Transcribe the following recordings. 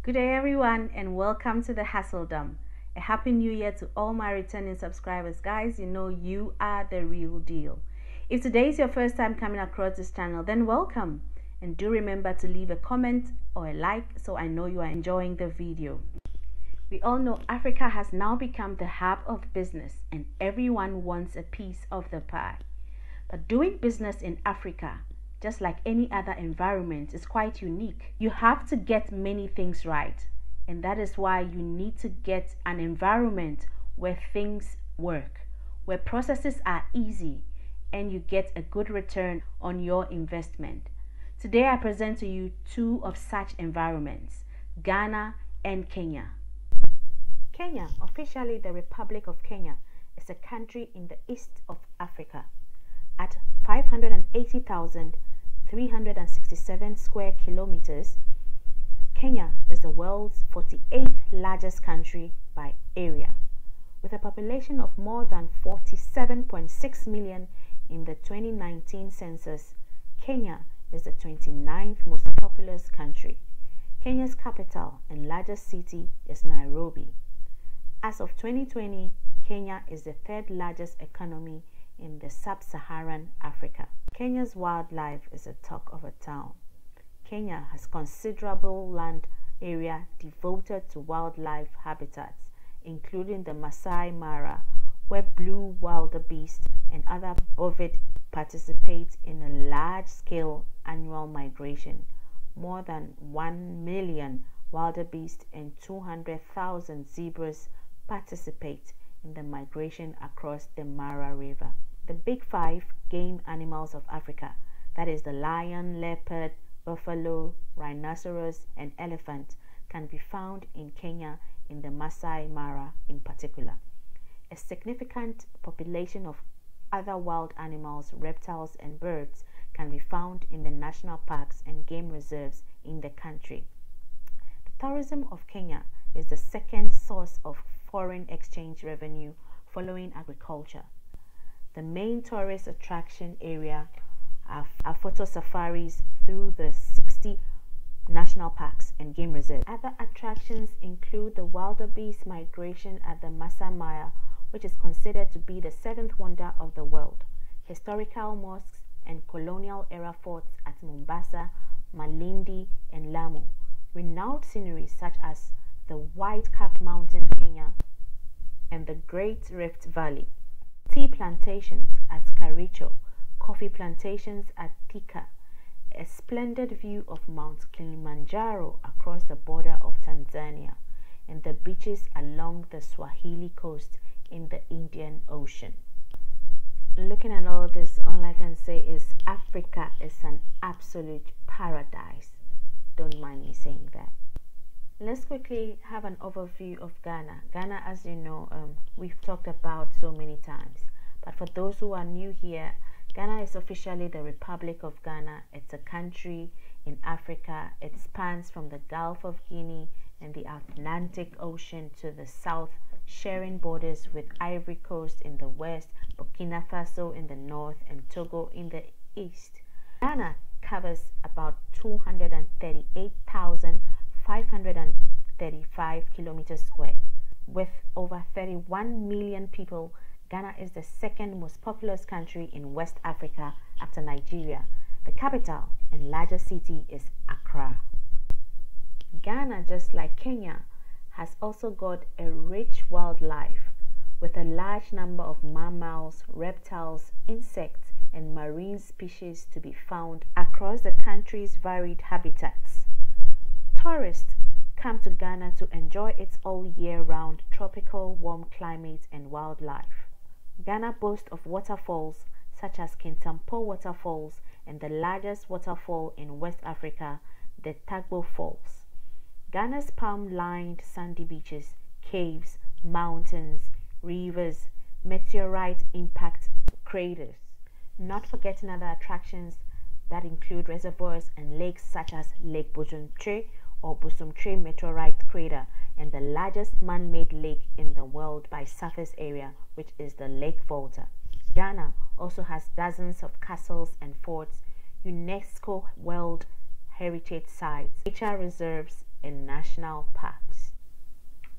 Good day everyone and welcome to the Hassledom. A happy new year to all my returning subscribers. Guys, you know you are the real deal. If today is your first time coming across this channel, then welcome. And do remember to leave a comment or a like so I know you are enjoying the video. We all know Africa has now become the hub of business and everyone wants a piece of the pie. But doing business in Africa, just like any other environment, is quite unique. You have to get many things right, and that is why you need to get an environment where things work, where processes are easy, and you get a good return on your investment. Today I present to you two of such environments, Ghana and Kenya. Kenya, officially the Republic of Kenya, is a country in the east of Africa. At 580,367 square kilometers, Kenya is the world's 48th largest country by area. With a population of more than 47.6 million in the 2019 census, Kenya is the 29th most populous country. Kenya's capital and largest city is Nairobi. As of 2020, Kenya is the third largest economy in the sub-Saharan Africa. Kenya's wildlife is a talk of a town. Kenya has considerable land area devoted to wildlife habitats, including the Masai Mara, where blue wildebeest and other bovids participate in a large-scale annual migration. More than 1 million wildebeest and 200,000 zebras participate in the migration across the Mara River. The big five game animals of Africa, that is the lion, leopard, buffalo, rhinoceros, and elephant, can be found in Kenya in the Masai Mara in particular. A significant population of other wild animals, reptiles, and birds can be found in the national parks and game reserves in the country. The tourism of Kenya is the second source of foreign exchange revenue following agriculture. The main tourist attraction area are photo safaris through the 60 national parks and game reserves. Other attractions include the wildebeest migration at the Masai Mara, which is considered to be the seventh wonder of the world, historical mosques and colonial era forts at Mombasa, Malindi, and Lamu, renowned scenery such as the white-capped mountain Kenya and the Great Rift Valley, tea plantations at Kericho, coffee plantations at Thika, a splendid view of Mount Kilimanjaro across the border of Tanzania, and the beaches along the Swahili coast in the Indian Ocean. Looking at all this, all I can say is Africa is an absolute paradise. Don't mind me saying that. Let's quickly have an overview of Ghana. Ghana, as you know, we've talked about so many times. But for those who are new here, Ghana is officially the Republic of Ghana. It's a country in Africa. It spans from the Gulf of Guinea and the Atlantic Ocean to the south, sharing borders with Ivory Coast in the west, Burkina Faso in the north, and Togo in the east. Ghana covers about 238,535 kilometers squared. With over 31 million people, Ghana is the second most populous country in West Africa after Nigeria. The capital and largest city is Accra. Ghana, just like Kenya, has also got a rich wildlife with a large number of mammals, reptiles, insects, and marine species to be found across the country's varied habitats. Tourists come to Ghana to enjoy its all-year-round tropical warm climate and wildlife. Ghana boasts of waterfalls such as Kintampo Waterfalls and the largest waterfall in West Africa, the Tagbo Falls. Ghana's palm-lined sandy beaches, caves, mountains, rivers, meteorite impact craters. Not forgetting other attractions that include reservoirs and lakes such as Lake Bosumtwi or Bosumtwi Meteorite Crater and the largest man-made lake in the world by surface area, which is the Lake Volta. Ghana also has dozens of castles and forts, UNESCO World Heritage Sites, nature reserves, and national parks.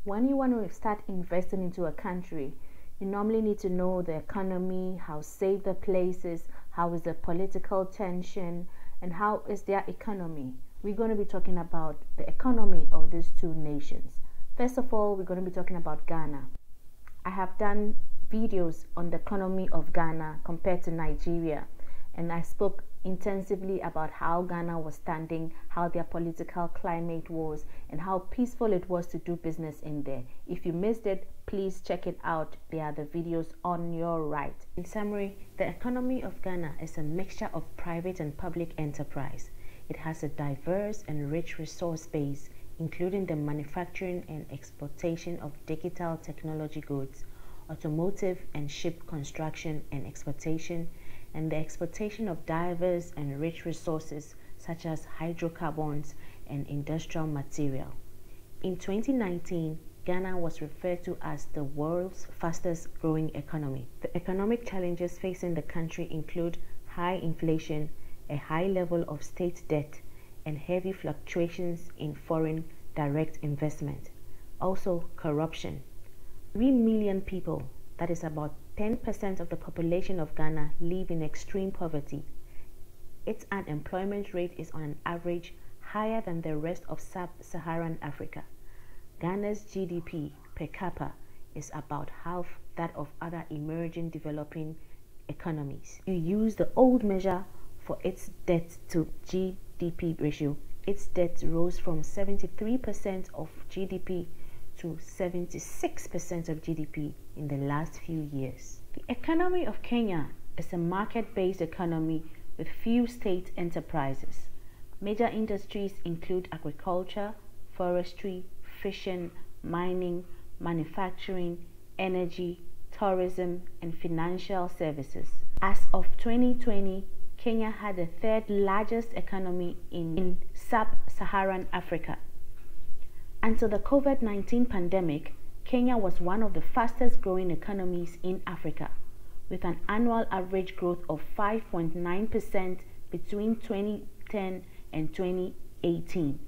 When you want to start investing into a country, you normally need to know the economy, how safe the place is, how is the political tension, and how is their economy. We're going to be talking about the economy of these two nations. First of all, we're going to be talking about Ghana. I have done videos on the economy of Ghana compared to Nigeria, and I spoke intensively about how Ghana was standing, how their political climate was, and how peaceful it was to do business in there. If you missed it, please check it out. There are the videos on your right. In summary, the economy of Ghana is a mixture of private and public enterprise. It has a diverse and rich resource base, including the manufacturing and exportation of digital technology goods, automotive and ship construction and exportation, and the exportation of diverse and rich resources such as hydrocarbons and industrial material. In 2019, Ghana was referred to as the world's fastest growing economy. The economic challenges facing the country include high inflation, a high level of state debt, and heavy fluctuations in foreign direct investment. Also, corruption. 3 million people, that is about 10% of the population of Ghana, live in extreme poverty. Its unemployment rate is on an average higher than the rest of sub-Saharan Africa. Ghana's GDP per capita is about half that of other emerging developing economies. You use the old measure for its debt to GDP ratio. Its debt rose from 73% of GDP to 76% of GDP in the last few years. The economy of Kenya is a market-based economy with few state enterprises. Major industries include agriculture, forestry, fishing, mining, manufacturing, energy, tourism, and financial services. As of 2020, Kenya had the third largest economy in sub-Saharan Africa. Until the COVID-19 pandemic, Kenya was one of the fastest growing economies in Africa, with an annual average growth of 5.9% between 2010 and 2018.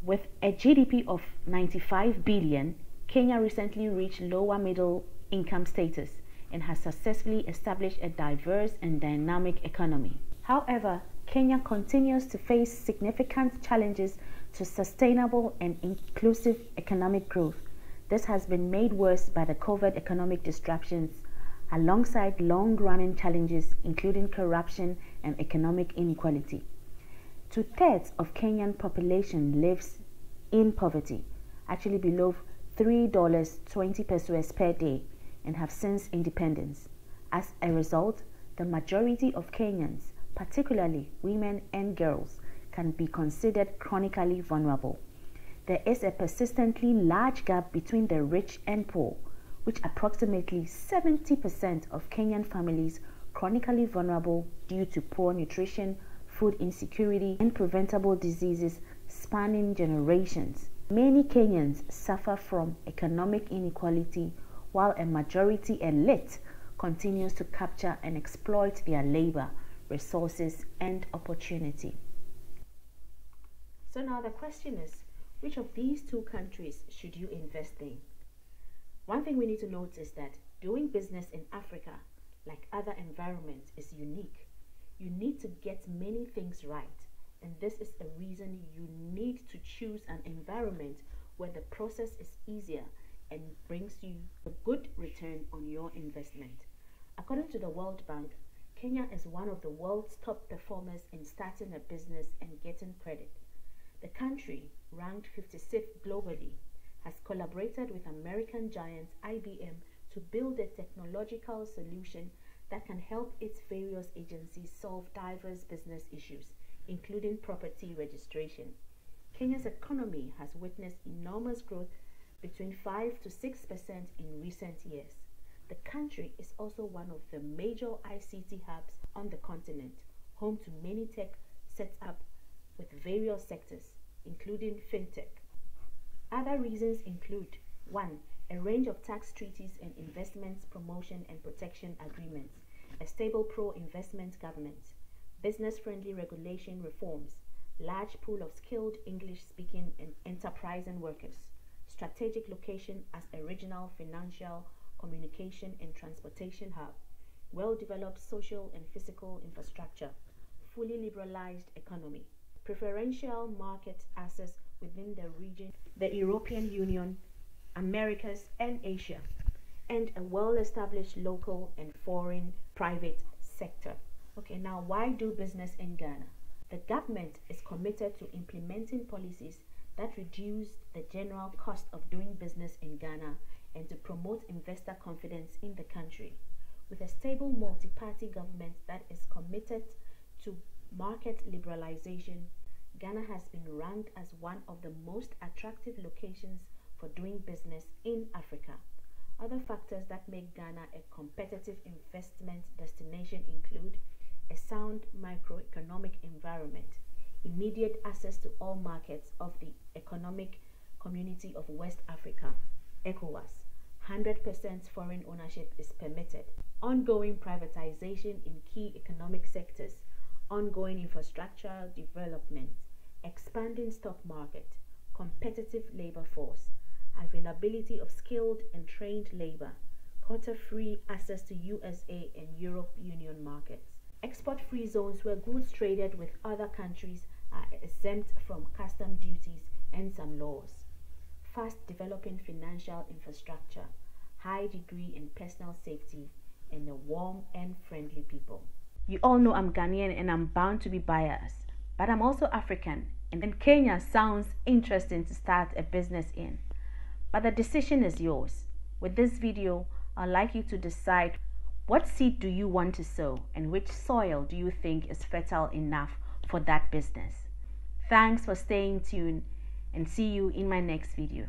With a GDP of 95 billion, Kenya recently reached lower middle income status and has successfully established a diverse and dynamic economy. However, Kenya continues to face significant challenges to sustainable and inclusive economic growth. This has been made worse by the COVID economic disruptions, alongside long-running challenges including corruption and economic inequality. 2/3 of Kenyan population lives in poverty, actually below $3.20 per day, and have since independence. As a result, the majority of Kenyans, particularly women and girls, can be considered chronically vulnerable. There is a persistently large gap between the rich and poor, with approximately 70% of Kenyan families chronically vulnerable due to poor nutrition, food insecurity, and preventable diseases spanning generations. Many Kenyans suffer from economic inequality, while a majority elite continues to capture and exploit their labor, resources, and opportunity. So now the question is, which of these two countries should you invest in? One thing we need to note is that doing business in Africa, like other environments, is unique. You need to get many things right, and this is a reason you need to choose an environment where the process is easier and brings you a good return on your investment. According to the World Bank, Kenya is one of the world's top performers in starting a business and getting credit. The country, ranked 56th globally, has collaborated with American giant IBM to build a technological solution that can help its various agencies solve diverse business issues, including property registration. Kenya's economy has witnessed enormous growth between 5 to 6% in recent years. The country is also one of the major ICT hubs on the continent, home to many tech set up with various sectors, including fintech. Other reasons include 1. A range of tax treaties and investments promotion and protection agreements, a stable pro-investment government, business-friendly regulation reforms, large pool of skilled English-speaking and enterprising workers, strategic location as a regional financial, communication and transportation hub, well-developed social and physical infrastructure, fully liberalized economy, preferential market access within the region, the European Union, Americas and Asia, and a well-established local and foreign private sector. Okay, now why do business in Ghana? The government is committed to implementing policies that reduce the general cost of doing business in Ghana and to promote investor confidence in the country. With a stable multi-party government that is committed to market liberalization, Ghana has been ranked as one of the most attractive locations for doing business in Africa. Other factors that make Ghana a competitive investment destination include a sound microeconomic environment, immediate access to all markets of the Economic Community of West Africa, ECOWAS, 100% foreign ownership is permitted, ongoing privatization in key economic sectors, ongoing infrastructural development, expanding stock market, competitive labor force, availability of skilled and trained labor, quota-free access to USA and Europe Union markets, export-free zones where goods traded with other countries are exempt from custom duties and some laws, fast developing financial infrastructure, high degree in personal safety, and a warm and friendly people. You all know I'm Ghanaian and I'm bound to be biased, but I'm also African, and then Kenya sounds interesting to start a business in. But the decision is yours. With this video, I'd like you to decide what seed do you want to sow and which soil do you think is fertile enough for that business. Thanks for staying tuned and see you in my next video.